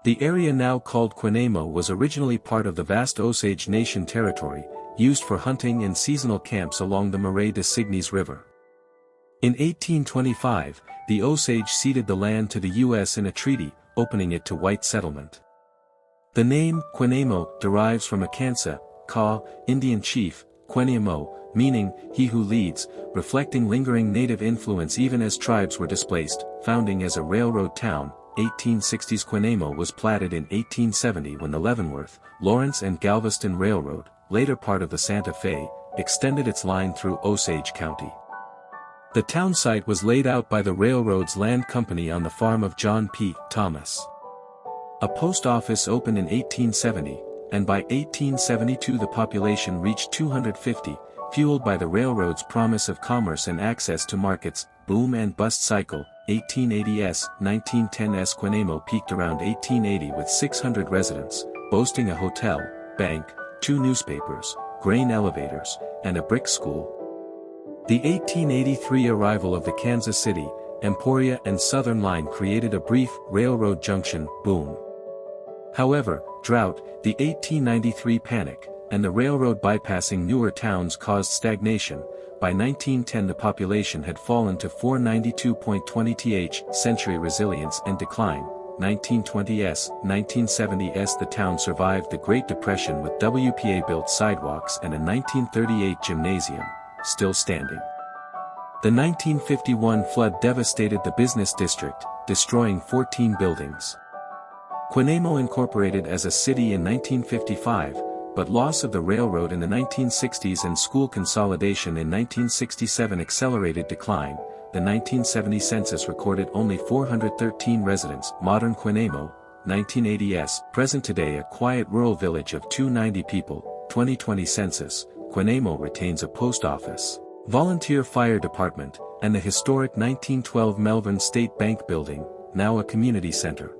The area now called Quenemo was originally part of the vast Osage Nation territory, used for hunting and seasonal camps along the Marais des Cygnes River. In 1825, the Osage ceded the land to the U.S. in a treaty, opening it to white settlement. The name Quenemo derives from a Kansa, Kaw, Indian chief, Quenemo, meaning, he who leads, reflecting lingering native influence even as tribes were displaced. Founding as a railroad town, 1860s Quenemo was platted in 1870 when the Leavenworth, Lawrence and Galveston Railroad, later part of the Santa Fe, extended its line through Osage County. The town site was laid out by the railroad's land company on the farm of John P. Thomas. A post office opened in 1870, and by 1872 the population reached 250, fueled by the railroad's promise of commerce and access to markets. Boom and bust cycle, 1880s, 1910s. Quenemo peaked around 1880 with 600 residents, boasting a hotel, bank, 2 newspapers, grain elevators, and a brick school. The 1883 arrival of the Kansas City, Emporia and Southern Line created a brief railroad junction boom. However, drought, the 1893 panic, and the railroad bypassing newer towns caused stagnation. By 1910 the population had fallen to 492.20 th. Century resilience and decline. 1920s, 1970s. The town survived the Great Depression with WPA-built sidewalks and a 1938 gymnasium, still standing. The 1951 flood devastated the business district, destroying 14 buildings. Quenemo incorporated as a city in 1955, but loss of the railroad in the 1960s and school consolidation in 1967 accelerated decline. The 1970 census recorded only 413 residents. Modern Quenemo, 1980s, present today a quiet rural village of 290 people. 2020 census, Quenemo retains a post office, volunteer fire department, and the historic 1912 Melbourne State Bank building, now a community center.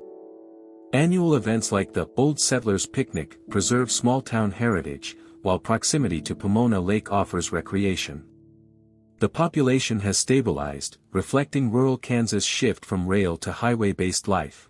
Annual events like the Old Settlers Picnic preserve small-town heritage, while proximity to Pomona Lake offers recreation. The population has stabilized, reflecting rural Kansas' shift from rail to highway-based life.